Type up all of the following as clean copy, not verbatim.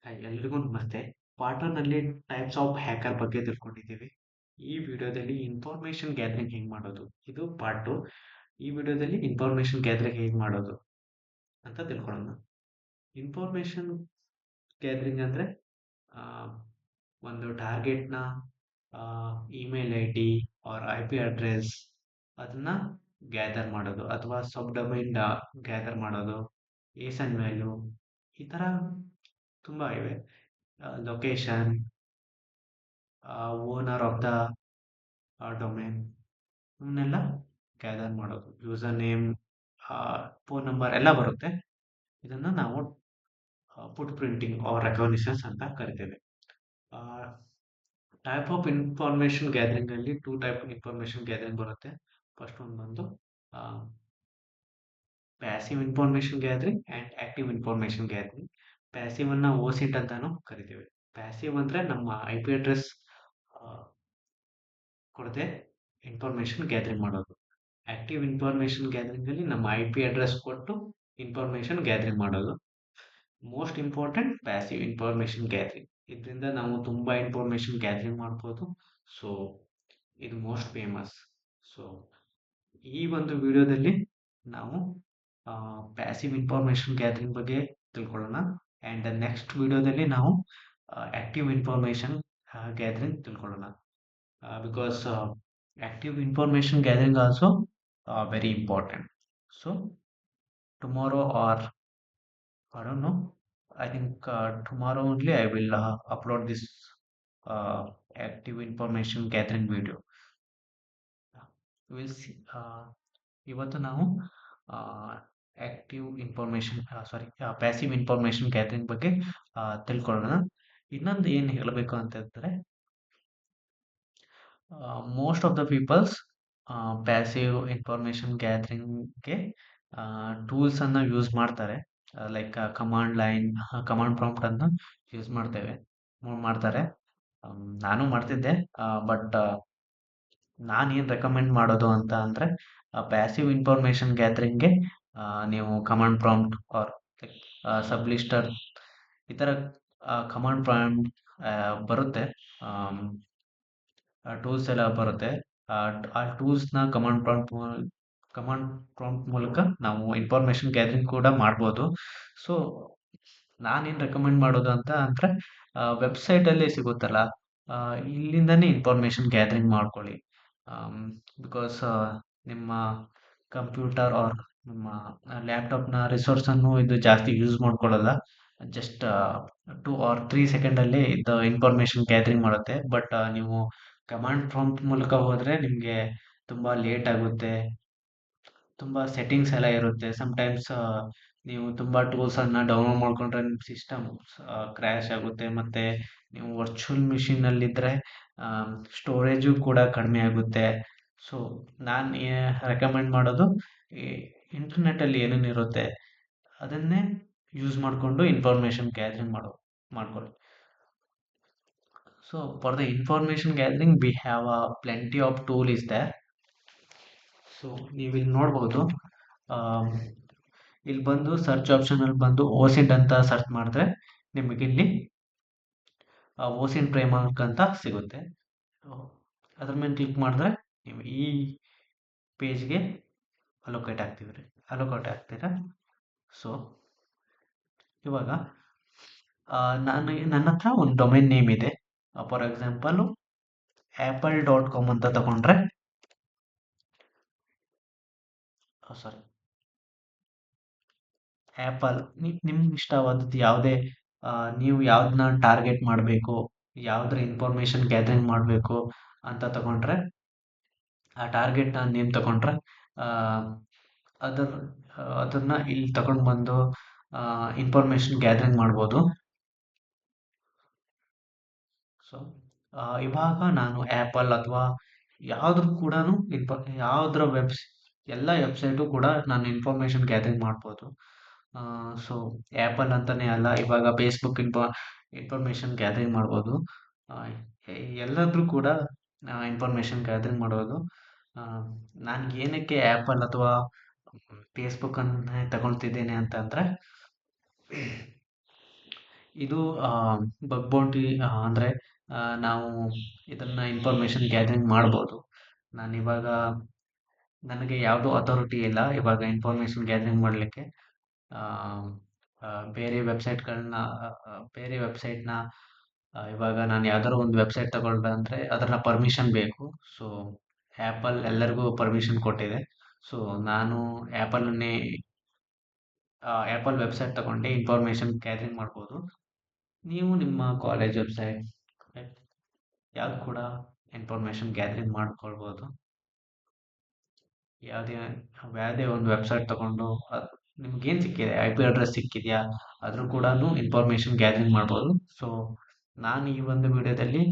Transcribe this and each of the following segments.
Hi ಎಲ್ರಿಗೂ ನಮಸ್ತೆ. Part 1 ನಲ್ಲಿ ಟೈಪ್ಸ್ ಆಫ್ ಹ್ಯಾಕರ್ ಬಗ್ಗೆ ತಿಳ್ಕೊಂಡಿದ್ದೀವಿ. ಈ ವಿಡಿಯೋದಲ್ಲಿ ಇನ್ಫಾರ್ಮೇಷನ್ ಗ್ಯಾದರಿಂಗ್ ಹೆಂಗ್ ಮಾಡೋದು? ಇದು ಪಾರ್ಟ್ 2. ಈ ವಿಡಿಯೋದಲ್ಲಿ ಇನ್ಫಾರ್ಮೇಷನ್ ಗ್ಯಾದರಿಂಗ್ ಹೇಗ್ ಮಾಡೋದು ಅಂತ ತಿಳ್ಕೊಳ್ಳೋಣ. ಇನ್ಫಾರ್ಮೇಷನ್ ಗ್ಯಾದರಿಂಗ್ ಅಂದ್ರೆ ಆ, ಒಂದು ಟಾರ್ಗೆಟ್‌ನ email ID or IP address ಅದನ್ನ ಗ್ಯಾದರ್ ಮಾಡೋದು ಅಥವಾ ಸಬ್ ಡೊಮೈನ್ ಗ್ಯಾದರ್ ಮಾಡೋದು, ಏಸನ್ ವ್ಯಾಲ್ಯೂ ಈ ತರ ತುಂಬಾ ಇವೆ. Location, owner of the domain ಇವನ್ನೆಲ್ಲ ಗ್ಯಾದರ್ ಮಾಡೋದು. ಯೂಸರ್ ನೇಮ್, ಫೋನ್ ನಂಬರ್ ಎಲ್ಲ ಬರುತ್ತೆ. ಇದನ್ನ ನಾವು ಫುಟ್ ಪ್ರಿಂಟಿಂಗ್ ಆರ್ ರೆಕಗ್ನಿಷನ್ಸ್ ಅಂತ ಕರಿತೇವೆ. ಟೈಪ್ ಆಫ್ ಇನ್ಫಾರ್ಮೇಶನ್ ಗ್ಯಾದರಿಂಗ್ ಅಲ್ಲಿ ಟೂ ಟೈಪ್ ಇನ್ಫಾರ್ಮೇಶನ್ ಗ್ಯಾದರಿಂಗ್ ಬರುತ್ತೆ. ಫಸ್ಟ್ ಒಂದು ಬಂದು passive information gathering and active information gathering. Passive ಅನ್ನ ಓಸಿಂಟ್ ಅಂತಾನು ಕರಿತೇವೆ. ಪ್ಯಾಸಿವ್ ಅಂದ್ರೆ ನಮ್ಮ ಐ ಪಿ ಅಡ್ರೆಸ್ ಕೊಡದೆ ಇನ್ಫಾರ್ಮೇಶನ್ ಗ್ಯಾದರಿಂಗ್ ಮಾಡೋದು. ಆಕ್ಟಿವ್ ಇನ್ಫಾರ್ಮೇಶನ್ ಗ್ಯಾದರಿಂಗ್ ಅಲ್ಲಿ ನಮ್ಮ ಐ ಪಿ ಅಡ್ರೆಸ್ ಕೊಟ್ಟು ಇನ್ಫಾರ್ಮೇಶನ್ ಗ್ಯಾದರಿಂಗ್ ಮಾಡೋದು. Most important passive information gathering. ಇದರಿಂದ ನಾವು ತುಂಬಾ ಇನ್ಫಾರ್ಮೇಶನ್ ಗ್ಯಾದರಿಂಗ್ ಮಾಡ್ಬೋದು. ಸೊ ಇದು ಮೋಸ್ಟ್ ಫೇಮಸ್. ಸೊ ಈ ಒಂದು ವಿಡಿಯೋದಲ್ಲಿ ನಾವು ಪ್ಯಾಸಿವ್ ಇನ್ಫಾರ್ಮೇಶನ್ ಗ್ಯಾದರಿಂಗ್ ಬಗ್ಗೆ ತಿಳ್ಕೊಳ್ಳೋಣ. ಅಂಡ್ ನೆಕ್ಸ್ಟ್ ವಿಡಿಯೋದಲ್ಲಿ ನಾವು ಆಕ್ಟಿವ್ ಇನ್ಫಾರ್ಮೇಶನ್ ಗ್ಯಾದರಿಂಗ್ ತಿಳ್ಕೊಳ್ಳೋಣ. Because active information gathering also very important. So tomorrow, or I don't know, I think tomorrow only I will upload this uh, active information gathering video. We'll see. ಇವತ್ತು ನಾವು active information passive information gathering ಬಗ್ಗೆ ತಿಳ್ಕೊಳ್ಳೋಣ. ಇನ್ನೊಂದು ಏನು ಹೇಳಬೇಕು ಅಂತಂದ್ರೆ, most of the people's passive information gathering tools ಅನ್ನ use ಮಾಡ್ತಾರೆ. Like command line, command prompt ಅನ್ನ ಯೂಸ್ ಮಾಡ್ತಾರೆ. ನಾನು ಮಾಡ್ತಿದ್ದೆ. ಬಟ್ ನಾನು ಏನು ರೆಕಮೆಂಡ್ ಮಾಡೋದು ಅಂತ ಅಂದ್ರೆ, ಪ್ಯಾಸಿವ್ ಇನ್ಫಾರ್ಮೇಶನ್ ಗ್ಯಾದರಿಂಗ್ಗೆ ನೀವು ಕಮಾಂಡ್ ಪ್ರಾಂಪ್ಟ್ ಆರ್ ಸಬ್ಲಿಸ್ಟರ್ ಈ ತರ ಕಮಾಂಡ್ ಪ್ರಾಂಪ್ಟ್ ಬರುತ್ತೆ. ಟೂಲ್ಸ್ ಎಲ್ಲ ಬರುತ್ತೆ. ಆ ಟೂಲ್ಸ್ನ ಕಮಾಂಡ್ ಪ್ರಾಂಪ್ಟ್ ಮೂಲಕ ನಾವು ಇನ್ಫಾರ್ಮೇಶನ್ ಗ್ಯಾದರಿಂಗ್ ಕೂಡ ಮಾಡ್ಬೋದು. ಸೊ ನಾನೇನು ರೆಕಮೆಂಡ್ ಮಾಡೋದು ಅಂತ ಅಂದರೆ, ವೆಬ್ಸೈಟಲ್ಲಿ ಸಿಗುತ್ತಲ್ಲ, ಇಲ್ಲಿಂದನೇ ಇನ್ಫಾರ್ಮೇಶನ್ ಗ್ಯಾದರಿಂಗ್ ಮಾಡ್ಕೊಳ್ಳಿ. ಬಿಕಾಸ್ ನಿಮ್ಮ ಕಂಪ್ಯೂಟರ್ ಆರ್ ನಿಮ್ಮ ಲ್ಯಾಪ್ಟಾಪ್ನ ರಿಸೋರ್ಸನ್ನು ಇದು ಜಾಸ್ತಿ ಯೂಸ್ ಮಾಡ್ಕೊಳ್ಳಲ್ಲ. ಜಸ್ಟ್ 2 or 3 ಸೆಕೆಂಡಲ್ಲಿ ಇದು ಇನ್ಫಾರ್ಮೇಶನ್ ಗ್ಯಾದರಿಂಗ್ ಮಾಡುತ್ತೆ. ಬಟ್ ನೀವು ಕಮಾಂಡ್ ಪ್ರಾಂಪ್ಟ್ ಮೂಲಕ ಹೋದರೆ ನಿಮಗೆ ತುಂಬ ಲೇಟ್ ಆಗುತ್ತೆ. ತುಂಬ ಸೆಟ್ಟಿಂಗ್ಸ್ ಎಲ್ಲ ಇರುತ್ತೆ. ಸಮ್ಟೈಮ್ಸ್ ನೀವು ತುಂಬ ಟೂಲ್ಸನ್ನು ಡೌನ್ಲೋಡ್ ಮಾಡ್ಕೊಂಡ್ರೆ ನಿಮ್ಮ ಸಿಸ್ಟಮ್ ಕ್ರ್ಯಾಶ್ ಆಗುತ್ತೆ. ಮತ್ತು ನೀವು ವರ್ಚುವಲ್ ಮಿಷಿನಲ್ಲಿದ್ದರೆ ಸ್ಟೋರೇಜು ಕೂಡ ಕಡಿಮೆ ಆಗುತ್ತೆ. ಸೊ ನಾನು ರೆಕಮೆಂಡ್ ಮಾಡೋದು, ಈ ಇಂಟರ್ನೆಟ್ಟಲ್ಲಿ ಏನೇನಿರುತ್ತೆ ಅದನ್ನೇ ಯೂಸ್ ಮಾಡಿಕೊಂಡು ಇನ್ಫಾರ್ಮೇಶನ್ ಗ್ಯಾದರಿಂಗ್ ಮಾಡ್ಕೊಳ್ಳಿ. So for the information gathering, we have plenty of tool is there. So ನೀವು ಇಲ್ಲಿ ನೋಡ್ಬೋದು. ಇಲ್ಲಿ ಬಂದು ಸರ್ಚ್ ಆಪ್ಷನ್ ಅಲ್ಲಿ ಬಂದು ಓಸಿಂಟ್ ಅಂತ ಸರ್ಚ್ ಮಾಡಿದ್ರೆ ನಿಮಗೆ ಇಲ್ಲಿ ಓಸಿಂಟ್ ಫ್ರೇಮ್ವರ್ಕ್ ಅಂತ ಸಿಗುತ್ತೆ. ಅದ್ರ ಮೇಲೆ ಕ್ಲಿಕ್ ಮಾಡಿದ್ರೆ ನೀವು ಈ ಪೇಜ್ಗೆ ಅಲೋಕೇಟ್ ಆಗ್ತೀರಾ. ಸೊ ಇವಾಗ ನನ್ನ ಹತ್ರ ಒಂದು ಡೊಮೈನ್ ನೇಮ್ ಇದೆ. ಫಾರ್ ಎಕ್ಸಾಂಪಲ್ apple.com ಅಂತ ತಗೊಂಡ್ರೆ, ಸಾರಿ, ಆ್ಯಪಲ್ ನಿಮ್ಗೆ ಇಷ್ಟವಾದದ್ದು ಯಾವುದೇ, ನೀವು ಯಾವ್ದನ್ನ ಟಾರ್ಗೆಟ್ ಮಾಡಬೇಕು, ಯಾವುದ್ರ ಇನ್ಫಾರ್ಮೇಶನ್ ಗ್ಯಾದರಿಂಗ್ ಮಾಡಬೇಕು ಅಂತ ತಗೊಂಡ್ರೆ, ಆ ಟಾರ್ಗೆಟ್ನ ನೇಮ್ ತಗೊಂಡ್ರೆ ಅದನ್ನ ಇಲ್ಲಿ ತಗೊಂಡು ಬಂದು ಇನ್ಫಾರ್ಮೇಶನ್ ಗ್ಯಾದರಿಂಗ್ ಮಾಡ್ಬೋದು. ಸೊ ಇವಾಗ ನಾನು ಆ್ಯಪಲ್ ಅಥವಾ ಯಾವ್ದ್ರ ಕೂಡ ಯಾವುದ್ರ ಎಲ್ಲ ವೆಬ್ಸೈಟು ಕೂಡ ನಾನು ಇನ್ಫಾರ್ಮೇಶನ್ ಗ್ಯಾದರಿಂಗ್ ಮಾಡ್ಬೋದು. ಸೊ ಆ್ಯಪಲ್ ಅಂತಲೇ ಅಲ್ಲ, ಇವಾಗ ಫೇಸ್ಬುಕ್ ಇನ್ಫಾರ್ಮೇಶನ್ ಗ್ಯಾದರಿಂಗ್ ಮಾಡ್ಬೋದು. ಎಲ್ಲಾದ್ರೂ ಕೂಡ ಇನ್ಫಾರ್ಮೇಶನ್ ಗ್ಯಾದರಿಂಗ್ ಮಾಡೋದು. ನಾನು ಏನಕ್ಕೆ ಆ್ಯಪಲ್ ಅಥವಾ ಫೇಸ್ಬುಕ್ ಅನ್ನೇ ತಗೊಳ್ತಿದ್ದೇನೆ ಅಂತಂದರೆ, ಇದು ಬಗ್ ಬೌಂಟಿ ಅಂದರೆ ನಾವು ಇದನ್ನು ಇನ್ಫಾರ್ಮೇಷನ್ ಗ್ಯಾದರಿಂಗ್ ಮಾಡ್ಬೋದು. ನಾನಿವಾಗ ನನಗೆ ಯಾವುದೂ ಅಥಾರಿಟಿ ಇಲ್ಲ ಇವಾಗ ಇನ್ಫಾರ್ಮೇಷನ್ ಗ್ಯಾದರಿಂಗ್ ಮಾಡಲಿಕ್ಕೆ. ಆ, ಬೇರೆ ವೆಬ್ಸೈಟ್ಗಳನ್ನ ಬೇರೆ ವೆಬ್ಸೈಟ್ನ ಇವಾಗ ನಾನು ಯಾವ್ದಾದ್ರು ಒಂದು ವೆಬ್ಸೈಟ್ ತಗೊಳ್ಬೇಕಂದ್ರೆ ಅದರ ಪರ್ಮಿಷನ್ ಬೇಕು. ಸೊ ಆ್ಯಪಲ್ ಎಲ್ಲರಿಗೂ ಪರ್ಮಿಷನ್ ಕೊಟ್ಟಿದೆ. ಸೊ ನಾನು ಆ್ಯಪಲನ್ನೇ ಆ್ಯಪಲ್ ವೆಬ್ಸೈಟ್ ತಗೊಂಡು ಇನ್ಫಾರ್ಮೇಷನ್ ಗ್ಯಾದರಿಂಗ್ ಮಾಡ್ಬೋದು. ನೀವು ನಿಮ್ಮ ಕಾಲೇಜ್ ವೆಬ್ಸೈಟ್ ಯಾವ್ದು ಕೂಡ ಇನ್ಫಾರ್ಮೇಷನ್ ಗ್ಯಾದರಿಂಗ್ ಮಾಡ್ಕೊಳ್ಬೋದು. ಯಾವುದೇ ಯಾವುದೇ ಒಂದು ವೆಬ್ಸೈಟ್ ತಗೊಂಡು ನಿಮ್ಗೇನು ಸಿಕ್ಕಿದೆ ಐ ಪಿ ಅಡ್ರೆಸ್ ಸಿಕ್ಕಿದೆಯಾ ಅದ್ರ ಕೂಡ ಇನ್ಫಾರ್ಮೇಷನ್ ಗ್ಯಾದರಿಂಗ್ ಮಾಡ್ಬೋದು. ಸೊ ನಾನು ಈ ಒಂದು ವಿಡಿಯೋದಲ್ಲಿ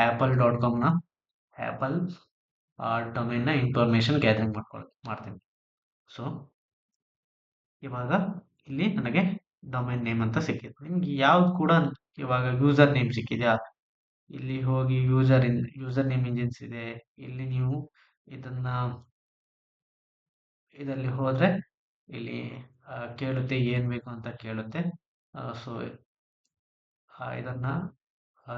ಆ್ಯಪಲ್.ಕಾಮ್ನ ಆ್ಯಪಲ್ ಡೊಮೇನ್ನ ಇನ್ಫಾರ್ಮೇಷನ್ ಗ್ಯಾದರಿಂಗ್ ಮಾಡ್ತೀನಿ. ಸೊ ಇವಾಗ ಇಲ್ಲಿ ನನಗೆ ಡೊಮೇನ್ ನೇಮ್ ಅಂತ ಸಿಕ್ಕಿದೆ. ನಿಮ್ಗೆ ಯಾವ್ದು ಕೂಡ ಇವಾಗ ಯೂಸರ್ ನೇಮ್ ಸಿಕ್ಕಿದೆಯಾ, ಇಲ್ಲಿ ಹೋಗಿ ಯೂಸರ್ ನೇಮ್ ಇಂಜಿನ್ಸ್ ಇದೆ. ಇಲ್ಲಿ ನೀವು ಇದನ್ನ ಇದರಲ್ಲಿ ಹೋದ್ರೆ ಇಲ್ಲಿ ಕೇಳುತ್ತೆ ಏನು ಬೇಕು ಅಂತ ಕೇಳುತ್ತೆ. ಸೊ ಇದನ್ನ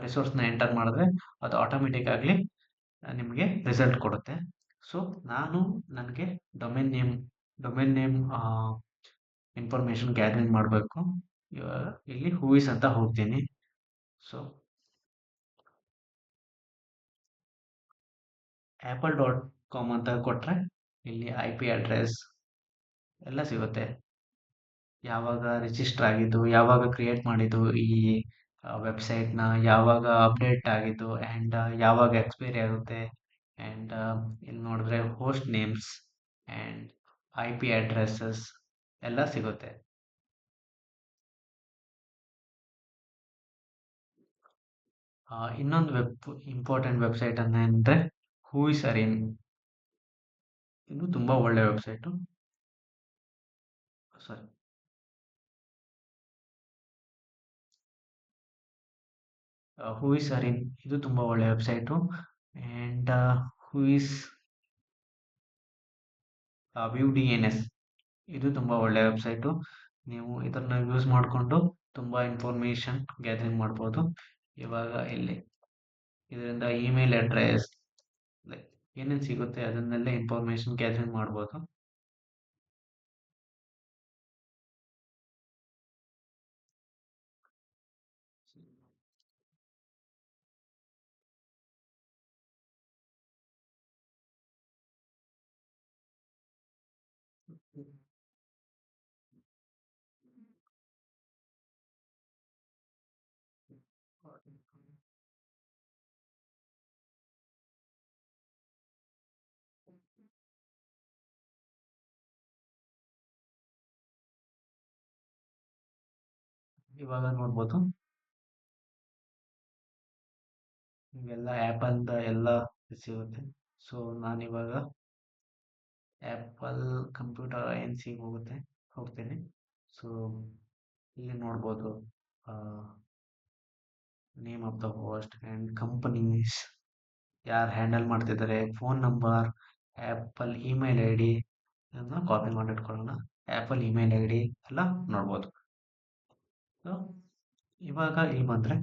ರಿಸೋರ್ಸ್ನ ಎಂಟರ್ ಮಾಡಿದ್ರೆ ಅದು ಆಟೋಮೆಟಿಕ್ ಆಗಲಿ ನಿಮಗೆ ರಿಸಲ್ಟ್ ಕೊಡುತ್ತೆ. ಸೊ ನಾನು ನನಗೆ ಡೊಮೇನ್ ನೇಮ್ ಇನ್ಫಾರ್ಮೇಷನ್ ಗ್ಯಾದರಿಂಗ್ ಮಾಡಬೇಕು. ಇವಾಗ ಇಲ್ಲಿ ಹೂಯಿಸ್ ಅಂತ ಹೋಗ್ತೀನಿ. ಸೊ ಆ್ಯಪಲ್.ಕಾಮ್ ಅಂತ ಕೊಟ್ಟರೆ ಇಲ್ಲಿ ಐ ಪಿ ಅಡ್ರೆಸ್ ಎಲ್ಲ ಸಿಗುತ್ತೆ. ಯಾವಾಗ ರಿಜಿಸ್ಟರ್ ಆಗಿದ್ದು, ಯಾವಾಗ ಕ್ರಿಯೇಟ್ ಮಾಡಿದ್ದು ಈ ವೆಬ್ಸೈಟ್ನ, ಯಾವಾಗ ಅಪ್ಡೇಟ್ ಆಗಿದ್ದು ಆ್ಯಂಡ್ ಯಾವಾಗ ಎಕ್ಸ್ಪೈರಿ ಆಗುತ್ತೆ ಆ್ಯಂಡ್ ಇಲ್ಲಿ ನೋಡಿದ್ರೆ host names and I P addresses ಎಲ್ಲ ಸಿಗುತ್ತೆ. ಇನ್ನೊಂದು ಇಂಪಾರ್ಟೆಂಟ್ ವೆಬ್ಸೈಟ್ ಅಂದರೆ ಹೂಯಿಸ್ ಅರೇನ್. ಇದು ತುಂಬ ಒಳ್ಳೆಯ ವೆಬ್ಸೈಟು. ಸಾರಿ, ಹೂಯಿಸ್ ಅರೇನ್ ಇದು ತುಂಬ ಒಳ್ಳೆಯ website. And whois view D N S ಇದು ತುಂಬ ಒಳ್ಳೆಯ ವೆಬ್ಸೈಟು. ನೀವು ಇದನ್ನು ಯೂಸ್ ಮಾಡಿಕೊಂಡು ತುಂಬ ಇನ್ಫಾರ್ಮೇಷನ್ ಗ್ಯಾದರಿಂಗ್ ಮಾಡ್ಬೋದು. ಇವಾಗ ಇಲ್ಲಿ ಇದರಿಂದ ಇಮೇಲ್ ಅಡ್ರೆಸ್ ಏನೇನು ಸಿಗುತ್ತೆ ಅದನ್ನೆಲ್ಲ ಇನ್ಫಾರ್ಮೇಷನ್ ಗ್ಯಾದರಿಂಗ್ ಮಾಡ್ಬೋದು. ಇವಾಗ ನೋಡ್ಬೋದು ನಿಮಗೆಲ್ಲ ಆ್ಯಪಲ್ದ ಎಲ್ಲ ಸಿಗುತ್ತೆ. ಸೊ ನಾನಿವಾಗ ಆ್ಯಪಲ್ ಕಂಪ್ಯೂಟರ್ ಐಎನ್ಸಿಗೆ ಹೋಗ್ತೇನೆ. ಸೊ ಇಲ್ಲಿ ನೋಡ್ಬೋದು name of the host and companies ಯಾರು ಹ್ಯಾಂಡಲ್ ಮಾಡ್ತಿದ್ದಾರೆ, phone number, apple email I D ಇದನ್ನ ಕಾಪಿ ಮಾಡಿಟ್ಕೊಳ್ಳೋಣ. ಆ್ಯಪಲ್ ಇಮೇಲ್ ಐ ಡಿ ಎಲ್ಲ ನೋಡ್ಬೋದು. ಸೊ ಇವಾಗ ಇಲ್ಲಿ ಬಂದರೆ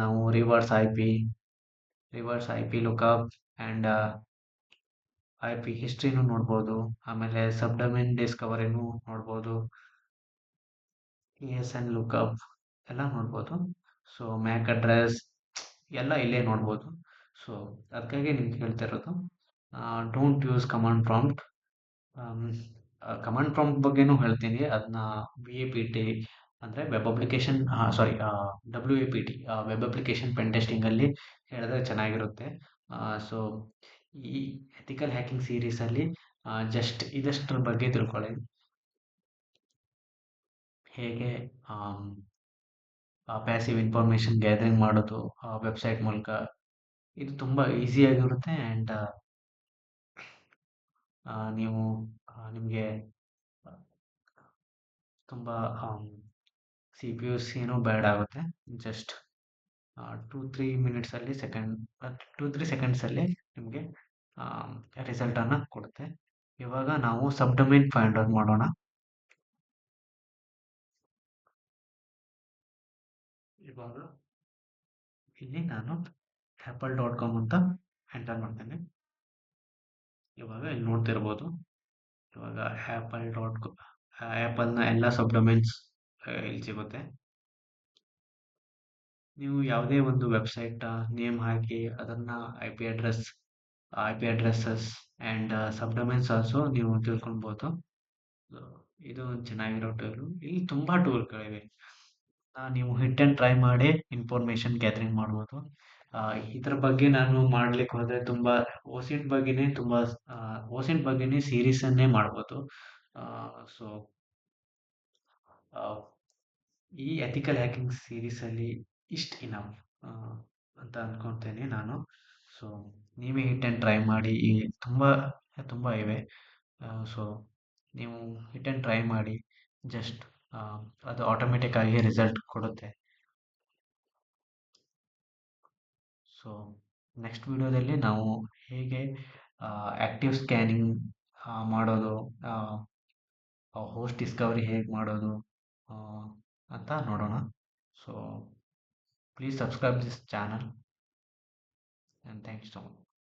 ನಾವು reverse I P lookup and I P ಹಿಸ್ಟ್ರಿನೂ ನೋಡ್ಬೋದು. ಆಮೇಲೆ ಸಬ್ಡೊಮೇನ್ ಡಿಸ್ಕವರಿನೂ ನೋಡ್ಬೋದು. ESN ಲುಕಪ್ ಎಲ್ಲ ನೋಡ್ಬೋದು. ಸೊ ಮ್ಯಾಕ್ ಅಡ್ರೆಸ್ ಎಲ್ಲ ಇಲ್ಲೇ ನೋಡ್ಬೋದು. ಸೊ ಅದಕ್ಕಾಗಿ ನಿಮ್ಗೆ ಹೇಳ್ತಿರೋದು don't use command prompt. Command prompt ಬಗ್ಗೆನೂ ಹೇಳ್ತೀನಿ. ಅದನ್ನ VAPT ಅಂದರೆ web application WAPT web application pen ಟೆಸ್ಟಿಂಗಲ್ಲಿ ಹೇಳಿದ್ರೆ ಚೆನ್ನಾಗಿರುತ್ತೆ. ಸೊ ಈ ಎಥಿಕಲ್ ಹ್ಯಾಕಿಂಗ್ ಸೀರೀಸಲ್ಲಿ ಜಸ್ಟ್ ಇದಷ್ಟರ ಬಗ್ಗೆ ತಿಳ್ಕೊಳ್ಳಿ. ಹೇಗೆ ಪ್ಯಾಸಿವ್ ಇನ್ಫಾರ್ಮೇಷನ್ ಗ್ಯಾದರಿಂಗ್ ಮಾಡೋದು ವೆಬ್ಸೈಟ್ ಮೂಲಕ, ಇದು ತುಂಬ ಈಸಿಯಾಗಿರುತ್ತೆ. ಆ್ಯಂಡ್ ನೀವು ನಿಮಗೆ ತುಂಬ CPU ಏನೂ ಬ್ಯಾಡ್ ಆಗುತ್ತೆ. ಜಸ್ಟ್ 2-3 ಸೆಕೆಂಡ್ಸಲ್ಲಿ ನಿಮಗೆ ರಿಸಲ್ಟನ್ನು ಕೊಡುತ್ತೆ. ಇವಾಗ ನಾವು ಸಬ್ಡೊಮೇನ್ ಫೈಂಡ್ ಔಟ್ ಮಾಡೋಣ. ಇವಾಗ ಇಲ್ಲಿ ನಾನು apple.com ಅಂತ ಎಂಟರ್ ಮಾಡ್ತೇನೆ. ಇವಾಗ ಇಲ್ಲಿ ನೋಡ್ತಿರ್ಬೋದು. ಇವಾಗ ಆ್ಯಪಲ್ನ ಎಲ್ಲ ಸಬ್ ಡೊಮೇನ್ಸ್ ಇಲ್ಲಿ ಸಿಗುತ್ತೆ. ನೀವು ಯಾವುದೇ ಒಂದು ವೆಬ್ಸೈಟ್ ನೇಮ್ ಹಾಕಿ ಅದನ್ನ I P addresses and sub domains also ನೀವು ತಿಳ್ಕೊಳ್ಬೋದು. So, ಇದು ಒಂದು ಚೆನ್ನಾಗಿರೋ ಟೂಲು. ಇಲ್ಲಿ ತುಂಬಾ ಟೂಲ್ಗಳಿವೆ. ನೀವು ಹಿಟ್ ಆ್ಯಂಡ್ ಟ್ರೈ ಮಾಡಿ ಇನ್ಫಾರ್ಮೇಷನ್ ಗ್ಯಾದರಿಂಗ್ ಮಾಡ್ಬೋದು. ಆ, ಇದ್ರ ಬಗ್ಗೆ ನಾನು ಮಾಡ್ಲಿಕ್ಕೆ ಹೋದ್ರೆ ತುಂಬಾ ಓಸಿಂಟ್ ಬಗ್ಗೆನೇ ಸೀರೀಸ್ ಅನ್ನೇ ಮಾಡ್ಬೋದು. ಸೊ ಈ ಎಥಿಕಲ್ ಹ್ಯಾಕಿಂಗ್ ಸೀರೀಸ್ ಅಲ್ಲಿ ಇಷ್ಟ ಇನಫ್ ಅಂತ ಅನ್ಕೊಂತೇನೆ ನಾನು. ಸೊ ನೀವೇ ಹಿಟ್ ಆ್ಯಂಡ್ ಟ್ರೈ ಮಾಡಿ. ಈ ತುಂಬಾ ತುಂಬಾ ಇವೆ. ಸೊ ನೀವು ಹಿಟ್ ಆ್ಯಂಡ್ ಟ್ರೈ ಮಾಡಿ. ಜಸ್ಟ್ ಅದು ಆಟೋಮೆಟಿಕ್ ಆಗಿ ರಿಸಲ್ಟ್ ಕೊಡುತ್ತೆ. ಸೊ ನೆಕ್ಸ್ಟ್ ವಿಡಿಯೋದಲ್ಲಿ ನಾವು ಹೇಗೆ ಆಕ್ಟಿವ್ ಸ್ಕ್ಯಾನಿಂಗ್ ಮಾಡೋದು, ಹೋಸ್ಟ್ ಡಿಸ್ಕವರಿ ಹೇಗೆ ಮಾಡೋದು ಆ, ಅಂತ ನೋಡೋಣ. So please subscribe this channel and thank you so much.